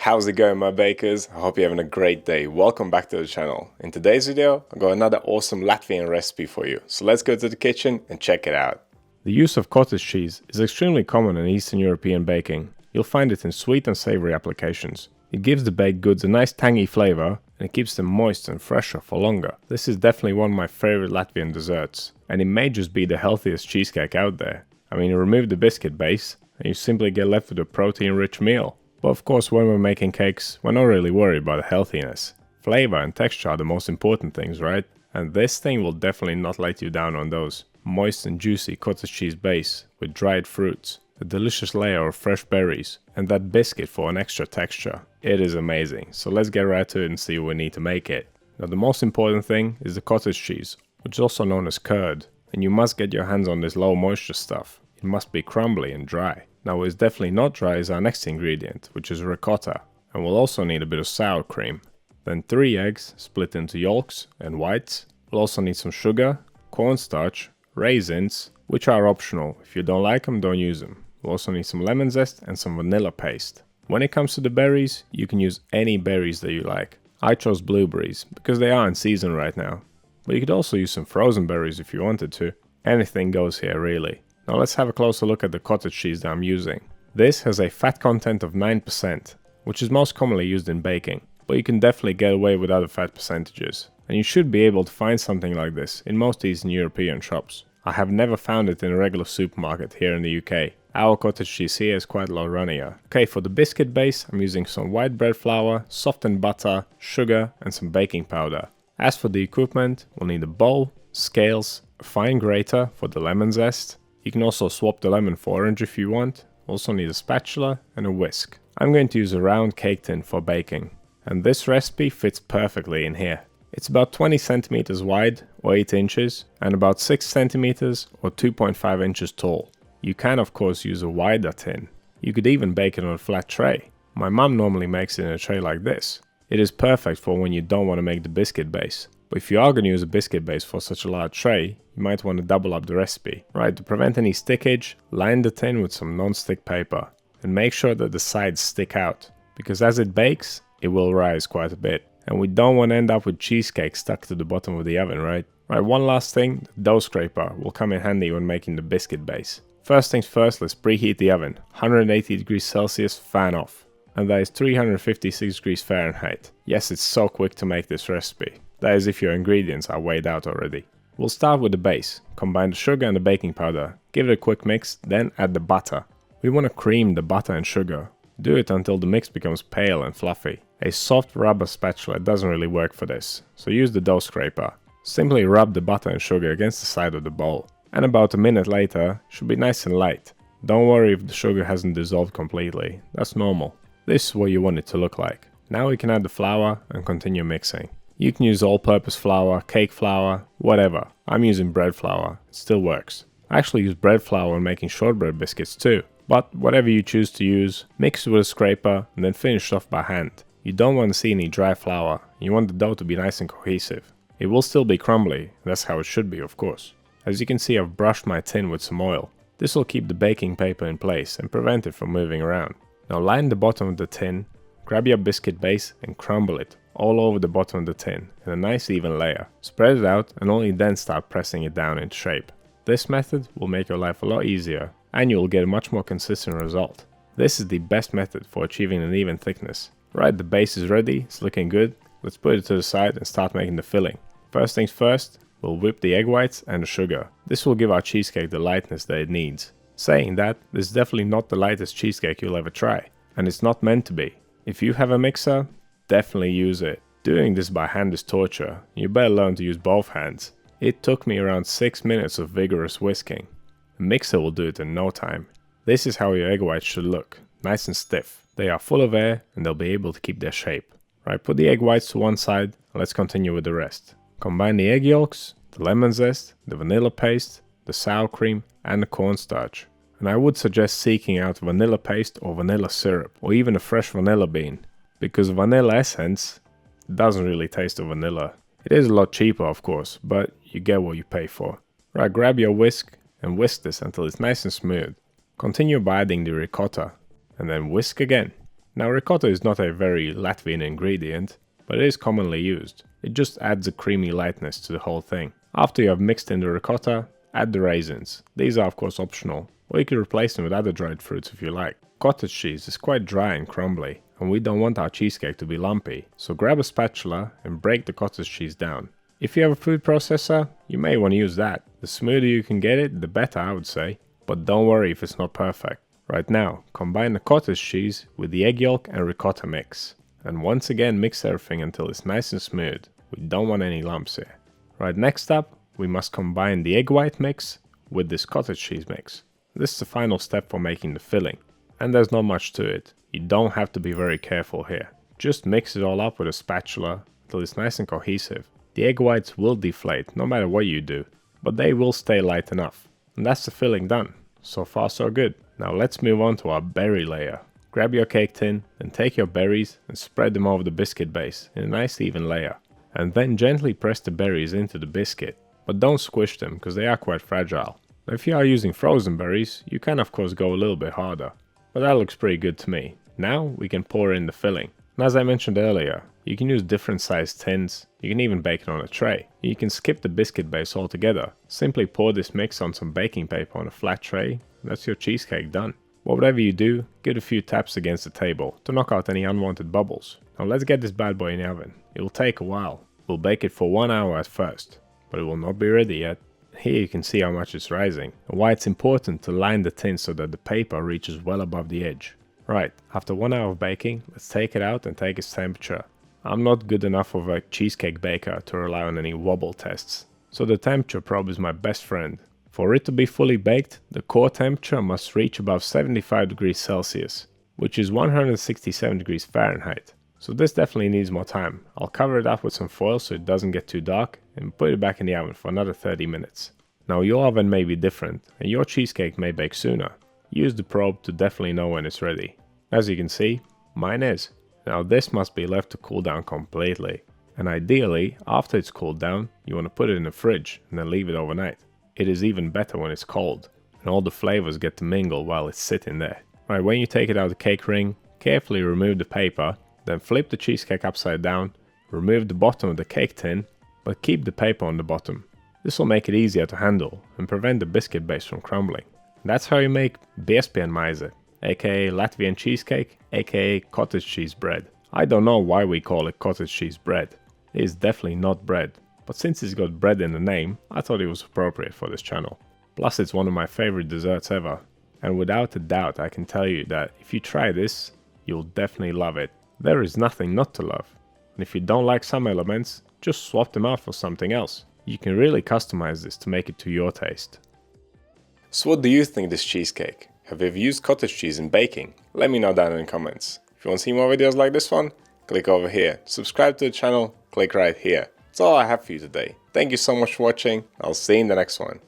How's it going, my bakers? I hope you're having a great day. Welcome back to the channel. In today's video, I've got another awesome Latvian recipe for you. So let's go to the kitchen and check it out. The use of cottage cheese is extremely common in Eastern European baking. You'll find it in sweet and savory applications. It gives the baked goods a nice tangy flavor and it keeps them moist and fresher for longer. This is definitely one of my favorite Latvian desserts, and it may just be the healthiest cheesecake out there. I mean, you remove the biscuit base and you simply get left with a protein-rich meal. But of course, when we're making cakes, we're not really worried about the healthiness. Flavor and texture are the most important things, right? And this thing will definitely not let you down on those. Moist and juicy cottage cheese base with dried fruits, a delicious layer of fresh berries, and that biscuit for an extra texture. It is amazing. So let's get right to it and see what we need to make it. Now the most important thing is the cottage cheese, which is also known as curd. And you must get your hands on this low moisture stuff. It must be crumbly and dry. Now what is definitely not dry is our next ingredient, which is ricotta, and we'll also need a bit of sour cream. Then 3 eggs split into yolks and whites. We'll also need some sugar, cornstarch, raisins, which are optional. If you don't like them, don't use them. We'll also need some lemon zest and some vanilla paste. When it comes to the berries, you can use any berries that you like. I chose blueberries because they are in season right now, but you could also use some frozen berries if you wanted to. Anything goes here really. Now let's have a closer look at the cottage cheese that I'm using. This has a fat content of 9%, which is most commonly used in baking, but you can definitely get away with other fat percentages. And you should be able to find something like this in most Eastern European shops. I have never found it in a regular supermarket here in the UK. Our cottage cheese here is quite low runnier. Okay, for the biscuit base, I'm using some white bread flour, softened butter, sugar, and some baking powder. As for the equipment, we'll need a bowl, scales, a fine grater for the lemon zest. You can also swap the lemon for orange if you want. Also need a spatula and a whisk. I'm going to use a round cake tin for baking. And this recipe fits perfectly in here. It's about 20 centimeters wide or 8 inches and about 6 centimeters or 2.5 inches tall. You can of course use a wider tin. You could even bake it on a flat tray. My mum normally makes it in a tray like this. It is perfect for when you don't want to make the biscuit base. But if you are going to use a biscuit base for such a large tray, you might want to double up the recipe. Right, to prevent any stickage, line the tin with some non-stick paper and make sure that the sides stick out, because as it bakes, it will rise quite a bit. And we don't want to end up with cheesecake stuck to the bottom of the oven, right? Right, one last thing, the dough scraper will come in handy when making the biscuit base. First things first, let's preheat the oven. 180 degrees Celsius, fan off. And that is 356 degrees Fahrenheit. Yes, it's so quick to make this recipe. That is if your ingredients are weighed out already. We'll start with the base. Combine the sugar and the baking powder. Give it a quick mix, then add the butter. We want to cream the butter and sugar. Do it until the mix becomes pale and fluffy. A soft rubber spatula doesn't really work for this, so use the dough scraper. Simply rub the butter and sugar against the side of the bowl. And about a minute later, it should be nice and light. Don't worry if the sugar hasn't dissolved completely, that's normal. This is what you want it to look like. Now we can add the flour and continue mixing. You can use all-purpose flour, cake flour, whatever. I'm using bread flour, it still works. I actually use bread flour when making shortbread biscuits too. But whatever you choose to use, mix it with a scraper and then finish off by hand. You don't want to see any dry flour, you want the dough to be nice and cohesive. It will still be crumbly, that's how it should be of course. As you can see, I've brushed my tin with some oil. This will keep the baking paper in place and prevent it from moving around. Now line the bottom of the tin, grab your biscuit base and crumble it all over the bottom of the tin in a nice even layer. Spread it out and only then start pressing it down into shape. This method will make your life a lot easier and you will get a much more consistent result. This is the best method for achieving an even thickness. Right, the base is ready, it's looking good. Let's put it to the side and start making the filling. First things first, we'll whip the egg whites and the sugar. This will give our cheesecake the lightness that it needs. Saying that, this is definitely not the lightest cheesecake you'll ever try. And it's not meant to be. If you have a mixer, definitely use it. Doing this by hand is torture. You better learn to use both hands. It took me around 6 minutes of vigorous whisking. A mixer will do it in no time. This is how your egg whites should look. Nice and stiff. They are full of air and they'll be able to keep their shape. Right, put the egg whites to one side and let's continue with the rest. Combine the egg yolks, the lemon zest, the vanilla paste, the sour cream and the cornstarch. And I would suggest seeking out vanilla paste or vanilla syrup or even a fresh vanilla bean, because vanilla essence doesn't really taste of vanilla. It is a lot cheaper of course, but you get what you pay for. Right, grab your whisk and whisk this until it's nice and smooth. Continue by adding the ricotta and then whisk again. Now ricotta is not a very Latvian ingredient, but it is commonly used. It just adds a creamy lightness to the whole thing. After you have mixed in the ricotta, add the raisins. These are of course optional, or you can replace them with other dried fruits if you like. Cottage cheese is quite dry and crumbly, and we don't want our cheesecake to be lumpy, so grab a spatula and break the cottage cheese down. If you have a food processor, you may want to use that. The smoother you can get it, the better I would say, but don't worry if it's not perfect. Right now, combine the cottage cheese with the egg yolk and ricotta mix. And once again mix everything until it's nice and smooth. We don't want any lumps here. Right, next up, we must combine the egg white mix with this cottage cheese mix. This is the final step for making the filling. And there's not much to it. You don't have to be very careful here. Just mix it all up with a spatula until it's nice and cohesive. The egg whites will deflate no matter what you do, but they will stay light enough. And that's the filling done. So far so good. Now let's move on to our berry layer. Grab your cake tin and take your berries and spread them over the biscuit base in a nice even layer. And then gently press the berries into the biscuit. But don't squish them because they are quite fragile. Now, if you are using frozen berries, you can of course go a little bit harder. But that looks pretty good to me. Now we can pour in the filling. And as I mentioned earlier, you can use different sized tins. You can even bake it on a tray. You can skip the biscuit base altogether. Simply pour this mix on some baking paper on a flat tray. And that's your cheesecake done. But whatever you do, give it a few taps against the table to knock out any unwanted bubbles. Now let's get this bad boy in the oven. It will take a while. We'll bake it for 1 hour at first, but it will not be ready yet. Here you can see how much it's rising and why it's important to line the tin so that the paper reaches well above the edge. Right, after 1 hour of baking, let's take it out and take its temperature. I'm not good enough of a cheesecake baker to rely on any wobble tests, so the temperature probe is my best friend. For it to be fully baked, the core temperature must reach above 75 degrees Celsius, which is 167 degrees Fahrenheit. So this definitely needs more time. I'll cover it up with some foil so it doesn't get too dark and put it back in the oven for another 30 minutes. Now your oven may be different and your cheesecake may bake sooner. Use the probe to definitely know when it's ready. As you can see, mine is. Now this must be left to cool down completely. And ideally, after it's cooled down, you want to put it in the fridge and then leave it overnight. It is even better when it's cold and all the flavors get to mingle while it's sitting there. Right, when you take it out of the cake ring, carefully remove the paper, then flip the cheesecake upside down, remove the bottom of the cake tin, but keep the paper on the bottom. This will make it easier to handle and prevent the biscuit base from crumbling. That's how you make Biezpienmaize, aka Latvian cheesecake, aka cottage cheese bread. I don't know why we call it cottage cheese bread. It is definitely not bread, but since it's got bread in the name, I thought it was appropriate for this channel. Plus it's one of my favorite desserts ever, and without a doubt I can tell you that if you try this, you'll definitely love it. There is nothing not to love, and if you don't like some elements, just swap them out for something else. You can really customize this to make it to your taste. So what do you think of this cheesecake? Have you ever used cottage cheese in baking? Let me know down in the comments. If you want to see more videos like this one, click over here. Subscribe to the channel, click right here. That's all I have for you today. Thank you so much for watching. I'll see you in the next one.